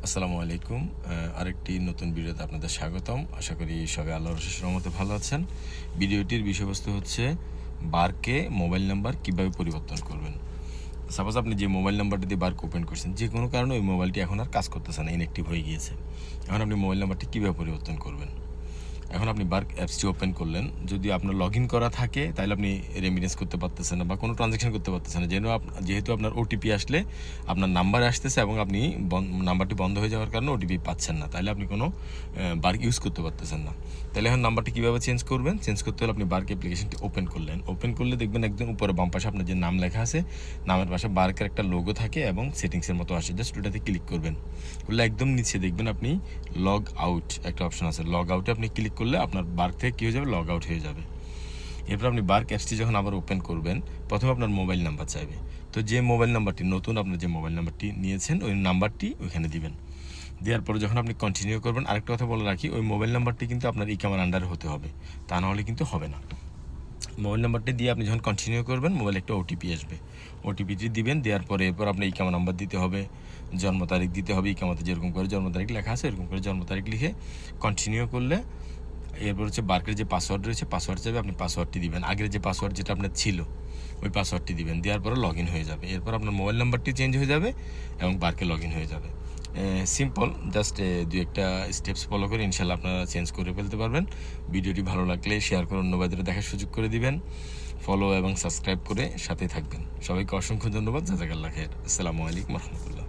আসসালামু আলাইকুম। আরেকটি নতুন ভিডিওতে আপনাদের স্বাগতম। আশা করি সবাই আল্লাহর অশেষ রহমতে ভালো আছেন। ভিডিওটির বিষয়বস্তু হচ্ছে বারকে মোবাইল নাম্বার কিভাবে পরিবর্তন করবেন। সাপোজ আপনি যে মোবাইল নাম্বারটা দিয়ে বারকে ওপেন করছেন, যে কোনো কারণে ওই মোবাইলটি এখন আর কাজ করতেছে না, ইনঅ্যাক্টিভ হয়ে গিয়েছে। এখন আপনি মোবাইল নাম্বারটি কীভাবে পরিবর্তন করবেন? এখন আপনি বার্ক অ্যাপসটি ওপেন করলেন। যদি আপনার লগ ইন করা থাকে তাহলে আপনি রেমিটেন্স করতে পারতেছেন না বা কোনো ট্রানজ্যাকশন করতে পারতেছেন না। যেহেতু আপনার ওটিপি আসলে আপনার নাম্বারে আসতেছে এবং আপনি নাম্বারটি বন্ধ হয়ে যাওয়ার কারণে ওটিপি পাচ্ছেন না, তাহলে আপনি কোনো বার্ক ইউজ করতে পারতেছেন না। তাহলে এখন নাম্বারটি কীভাবে চেঞ্জ করবেন? চেঞ্জ করতে হলে আপনি বার্ক অ্যাপ্লিকেশনটি ওপেন করলেন। ওপেন করলে দেখবেন একদম উপরে বাম পাশে আপনার যে নাম লেখা আছে, নামের পাশে বার্কের একটা লোগো থাকে এবং সেটিংসের মতো আসে। জাস্ট ওটাতে ক্লিক করবেন। করলে একদম নিচে দেখবেন আপনি লগ আউট একটা অপশন আছে। লগ আউটে আপনি ক্লিক করলে আপনার বার্ক থেকে কী হয়ে যাবে? লগ আউট হয়ে যাবে। এরপর আপনি বার্ক অ্যাপসটি যখন আবার ওপেন করবেন, প্রথমে আপনার মোবাইল নাম্বার চাইবে। তো যে মোবাইল নাম্বারটি নতুন, আপনার যে মোবাইল নাম্বারটি নিয়েছেন ওই নাম্বারটি ওইখানে দিবেন। দেওয়ার পরে যখন আপনি কন্টিনিউ করবেন, আরেকটা কথা বলে রাখি, ওই মোবাইল নাম্বারটি কিন্তু আপনার ইকামার আন্ডারে হতে হবে, তা নাহলে কিন্তু হবে না। মোবাইল নাম্বারটি দিয়ে আপনি যখন কন্টিনিউ করবেন, মোবাইলে একটা ওটিপি আসবে, ওটিপিটি দিবেন। দেওয়ার পরে এরপর আপনার ইকামা নাম্বার দিতে হবে, জন্ম তারিখ দিতে হবে। ইকামাতে যেরকম করে জন্ম তারিখ লেখা আছে এরকম করে জন্ম তারিখ লিখে কন্টিনিউ করলে এরপর হচ্ছে বার্কের যে পাসওয়ার্ড রয়েছে, পাসওয়ার্ড চাইবে, আপনি পাসওয়ার্ডটি দিবেন। আগের যে পাসওয়ার্ড যেটা আপনার ছিল ওই পাসওয়ার্ডটি দিবেন। দেওয়ার পরে লগ ইন হয়ে যাবে। এরপর আপনার মোবাইল নাম্বারটি চেঞ্জ হয়ে যাবে এবং বার্কে লগ ইন হয়ে যাবে। সিম্পল, জাস্ট দু একটা স্টেপস ফলো করে ইনশাল্লাহ আপনারা চেঞ্জ করে ফেলতে পারবেন। ভিডিওটি ভালো লাগলে শেয়ার করে অন্যবাদের দেখার সুযোগ করে দিবেন। ফলো এবং সাবস্ক্রাইব করে সাথে থাকবেন। সবাইকে অসংখ্য ধন্যবাদ। জাযাকাল্লাহ খায়ের। আসসালামু আলাইকুম রহমতুল্লাহ।